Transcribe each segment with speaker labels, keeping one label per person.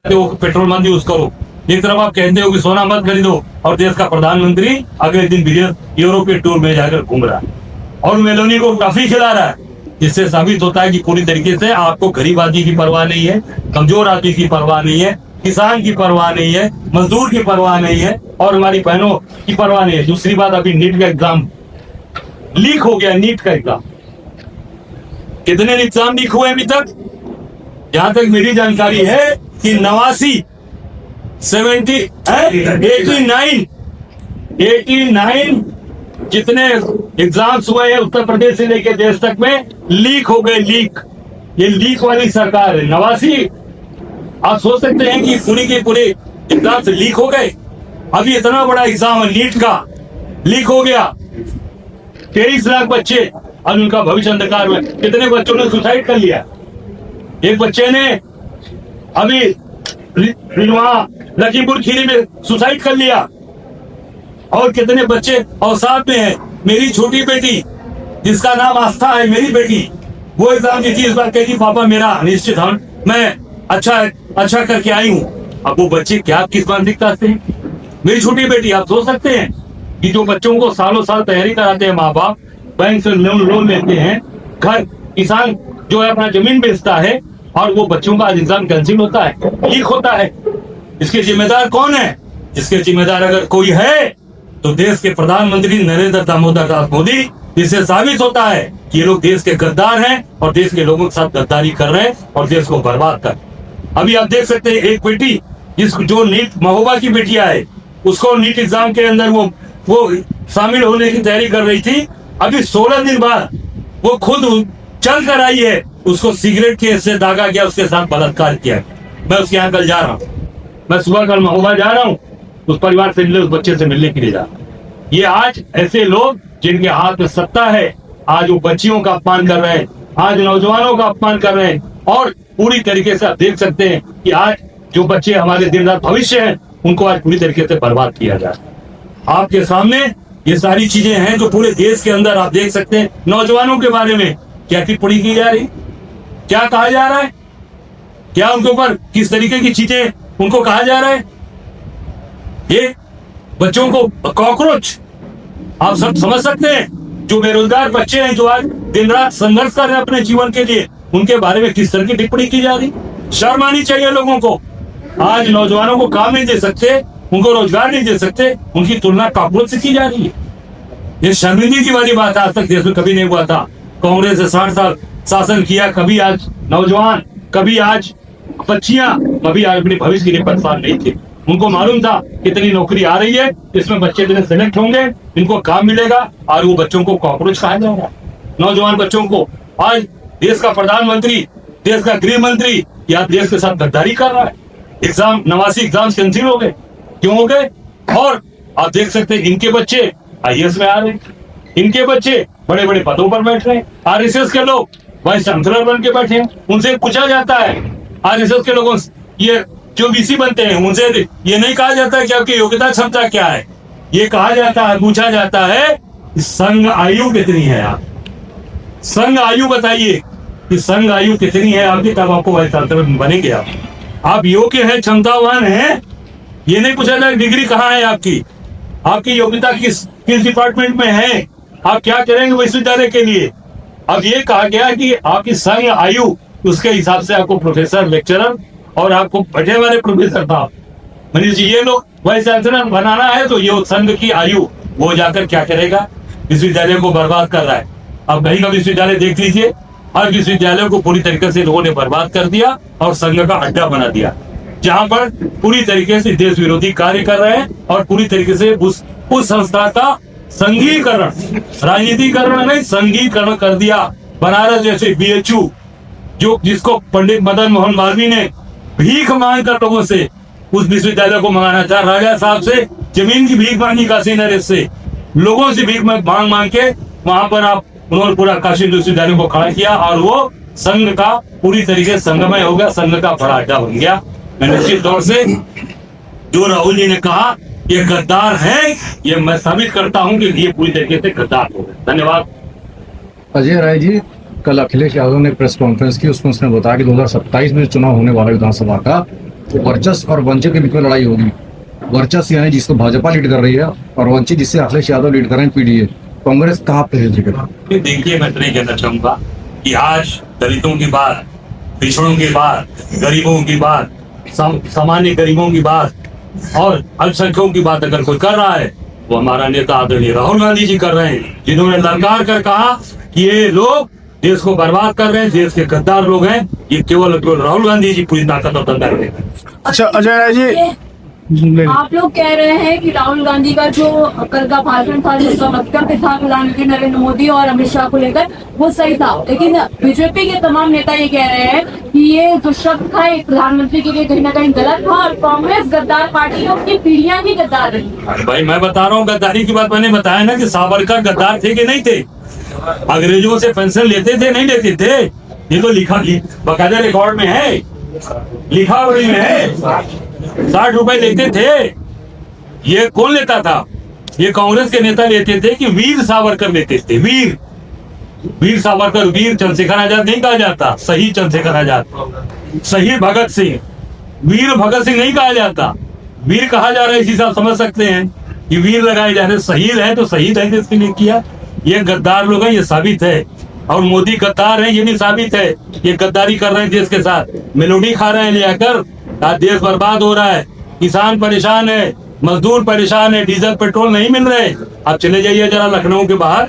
Speaker 1: हो पेट्रोल मत यूज करो, एक तरफ आप कहते हो कि सोना मत खरीदो, और देश का प्रधानमंत्री अगले दिन विदेश यूरोपीय टूर में जाकर घूम रहा है और मेलोनी को टॉफी खिला रहा है। इससे साबित होता है कि पूरी तरीके से आपको गरीब आदमी की परवाह नहीं है, कमजोर आदमी की परवाह नहीं है, किसान की परवाह नहीं है, मजदूर की परवाह नहीं है, और हमारी बहनों की परवाह नहीं है। दूसरी बात, अभी नीट का एग्जाम लीक हो गया। नीट का एग्जाम, कितने एग्जाम लीक हुए अभी तक? जहां तक मेरी जानकारी है कि 89 89 जितने एग्जाम्स हुए हैं उत्तर प्रदेश से लेकर देश तक में लीक हो गए। लीक, ये लीक वाली सरकार है। 89, आप सोच सकते हैं कि पूरी के पूरे एग्जाम से लीक हो गए। अभी इतना बड़ा एग्जाम है नीट का, लीक हो गया। 23 लाख बच्चे, अब उनका भविष्य अंधकार में। कितने बच्चों ने सुसाइड कर लिया? एक बच्चे ने अभी वहां लखीमपुर खीरी में सुसाइड कर लिया। और कितने बच्चे अवसाद में है। मेरी छोटी बेटी जिसका नाम आस्था है, मेरी बेटी, वो एग्जाम दी थी इस बार, कही पापा मेरा निश्चित हम मैं अच्छा करके आई हूँ। अब वो बच्चे क्या किस मानसिकता से हैं? मेरी छोटी बेटी, आप सोच सकते हैं कि जो बच्चों को सालों साल तैयारी कराते हैं माँ बाप, बैंक से लोन लेते हैं, घर किसान जो है अपना जमीन बेचता है, और वो बच्चों का आज एग्जाम कैंसिल होता है, लीक होता है। इसके जिम्मेदार कौन है? इसके जिम्मेदार अगर कोई है तो देश के प्रधानमंत्री नरेंद्र दामोदर दास मोदी। इससे साबित होता है कि ये लोग देश के गद्दार हैं और देश के लोगों के साथ गद्दारी कर रहे हैं और देश को बर्बाद कर। अभी आप देख सकते हैं एक बेटी जो नीट महोबा की बेटियां है, उसको नीट एग्जाम के अंदर वो शामिल होने की तैयारी कर रही थी। अभी 16 दिन बाद वो खुद चल कर आई है, उसको सिगरेट के से दागा गया, उसके साथ बलात्कार किया। मैं उसके यहाँ कल जा रहा हूँ, मैं सुबह कल महोबा जा रहा हूँ, उस परिवार से मिलने, उस बच्चे से मिलने के लिए जा रहा हूँ। ये आज ऐसे लोग जिनके हाथ में सत्ता है, आज वो बच्चियों का अपमान कर रहे हैं, आज नौजवानों का अपमान कर रहे हैं, और पूरी तरीके से आप देख सकते हैं कि आज जो बच्चे हमारे दिन रात भविष्य हैं, उनको आज पूरी तरीके से बर्बाद किया जा रहा है। आपके सामने ये सारी चीजें हैं जो पूरे देश के अंदर आप देख सकते हैं। नौजवानों के बारे में क्या टिप्पणी की जा रही, क्या कहा जा रहा है, क्या उनके ऊपर किस तरीके की चीजें उनको कहा जा रहा है। ये बच्चों को कॉकरोच, आप सब समझ सकते हैं। जो बेरोजगार बच्चे हैं, जो आज दिन रात संघर्ष कर रहे हैं अपने जीवन के लिए, उनके बारे में किस तरह की टिप्पणी की जा रही। शर्म आनी चाहिए लोगों को। आज नौजवानों को काम नहीं दे सकते, उनको रोजगार नहीं दे सकते, उनकी तुलना कॉकरोच से की जा रही है। ये शर्मिंदगी की वाली बात आज तक देश में कभी नहीं हुआ था। कांग्रेस ने 60 साल शासन किया, कभी आज नौजवान, कभी आज बच्चियां, कभी आज अपने भविष्य के लिए परेशान नहीं थे। उनको मालूम था कितनी नौकरी आ रही है, इसमें बच्चे इतने सिलेक्ट होंगे, इनको काम मिलेगा, और वो बच्चों को कॉकरोच कहा जाएगा। नौजवान बच्चों को आज देश का प्रधानमंत्री, देश का गृह मंत्री या देश के साथ गद्दारी कर रहा है। एग्जाम 89 एग्जाम कैंसिल हो गए, क्यों हो गए? और आप देख सकते हैं इनके बच्चे IAS में आ रहे हैं, इनके बच्चे बड़े बड़े पदों पर बैठ रहे हैं। RSS के लोग वाइस चांसलर बन के बैठे हैं। उनसे पूछा जाता है, RSS के लोगों ये जो VC बनते हैं, उनसे ये नहीं कहा जाता कि आपकी योग्यता क्षमता क्या है। ये कहा जाता है, पूछा जाता है संघ आयु कितनी है, आप संघ आयु बताइए कि संघ आयु कितनी है आपकी, तब आपको वाइस चांसलर बनेंगे। आप योग्य है, क्षमतावान है। ये नहीं पूछा जाए डिग्री कहाँ है आपकी योग्यता किस डिपार्टमेंट में है, आप क्या करेंगे विश्वविद्यालय के लिए। अब ये कहा गया कि आपकी संघ आयु, उसके हिसाब से आपको प्रोफेसर, लेक्चरर, और आपको बड़े वाले प्रोफेसर था मनीष जी, ये लोग वाइस चांसलर बनाना है, तो ये संघ की आयु, वो जाकर क्या करेगा, विश्वविद्यालय को बर्बाद कर रहा है। अब कहीं का विश्वविद्यालय देख लीजिए, हर विश्वविद्यालय को पूरी तरीके से लोगों ने बर्बाद कर दिया और संघ का अड्डा बना दिया, जहां पर पूरी तरीके से देश विरोधी कार्य कर रहे हैं, और पूरी तरीके से उस संस्था का संघीकरण, राजनीतिकरण नहीं, संघीकरण कर दिया। बनारस जैसे BHU, जिसको पंडित मदन मोहन मालवीय ने भीख मांग कर लोगों से उस विश्वविद्यालय को मंगाना था। राजा साहब से जमीन की भीख मांगी, काशी नरेश से लोगों से भीख मांग के वहां पर उन्होंने पूरा काशी विश्वविद्यालय को खड़ा किया, और वो संघ का पूरी तरीके से संगमय हो गया, संघ का बड़ा अड्डा बन गया। निश्चित तौर से जो राहुल जी ने कहा ये गद्दार है, ये मैं साबित करता हूं कि ये पूरी तरीके से गद्दार हो गए। धन्यवाद।
Speaker 2: अजय राय जी, कल अखिलेश यादव ने प्रेस कॉन्फ्रेंस की, उसमें उसने बताया कि 2027 में चुनाव होने वाला विधानसभा का, वर्चस्व और वंचित के बीच में लड़ाई होगी। वर्चस्व यानी जिसको भाजपा लीड कर रही है और वंचित जिससे अखिलेश यादव लीड कर रहे हैं पीडीए। कांग्रेस कहाँ पे है जगह?
Speaker 1: देखिए, मैं तो नहीं कहना चाहूंगा कि आज दलितों की बात, पिछड़ों की बात, गरीबों की बात, सामान्य गरीबों की बात और अल्पसंख्यकों की बात अगर कोई कर रहा है वो हमारा नेता आदरणीय राहुल गांधी जी कर रहे हैं, जिन्होंने ललकार कर कहा कि ये लोग देश को बर्बाद कर रहे हैं, देश के गद्दार लोग हैं। ये केवल राहुल गांधी जी पूरी ताकत और दंडा है।
Speaker 3: अच्छा अजय राय जी,
Speaker 4: आप लोग कह रहे हैं कि राहुल गांधी का जो कल का भाषण था, जिसका वक्तव्य था प्रधानमंत्री नरेंद्र मोदी और अमित शाह को लेकर, वो सही था, लेकिन बीजेपी के तमाम नेता ये कह रहे हैं कि ये जो शब्द था एक प्रधानमंत्री के लिए कहीं ना कहीं गलत था और कांग्रेस गद्दार पार्टी है, उसकी पीढ़ियां ही गद्दार रही।
Speaker 1: अरे भाई, मैं बता रहा हूँ गद्दारी की बात। मैंने बताया ना कि सावरकर गद्दार थे कि नहीं थे, अंग्रेजों से पेंशन लेते थे नहीं लेते थे, ये तो लिखा बकायदा रिकॉर्ड में है, लिखावटी में है। 60 रुपए लेते थे। ये कौन लेता था? ये कांग्रेस के नेता लेते थे कि वीर सावरकर लेते थे। वीर सावरकर, वीर चंद्रशेखर आजाद नहीं कहा जाता, शहीद चंद्रशेखर आजाद, शहीद भगत सिंह, वीर भगत सिंह नहीं कहा जाता। वीर कहा जा रहा है, इसी से आप समझ सकते हैं कि वीर लगाए जा रहे। शहीद है तो शहीद है, इसके लिए किया। ये गद्दार लोग हैं, ये साबित है। और मोदी गद्दार है, ये भी साबित है। ये गद्दारी कर रहे हैं देश के साथ, मेलोडी खा रहे हैं लेकर। आज देश बर्बाद हो रहा है, किसान परेशान है, मजदूर परेशान है, डीजल पेट्रोल नहीं मिल रहे। आप चले जाइए जरा लखनऊ के बाहर,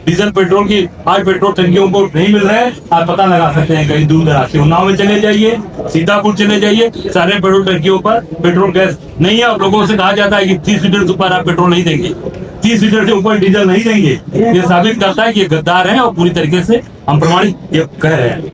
Speaker 1: डीजल पेट्रोल की आज पेट्रोल टंकियों को नहीं मिल रहा है। आप पता लगा सकते हैं, कहीं दूर दराज से उन्नाव में चले जाइए, सीतापुर चले जाइए, सारे पेट्रोल टंकियों पर पेट्रोल गैस नहीं है। और लोगों से कहा जाता है कि 30 लीटर से ऊपर आप पेट्रोल नहीं देंगे, 30 लीटर से ऊपर डीजल नहीं देंगे। ये साबित करता है कि ये गद्दार है और पूरी तरीके से हम प्रमाणित ये कह रहे हैं।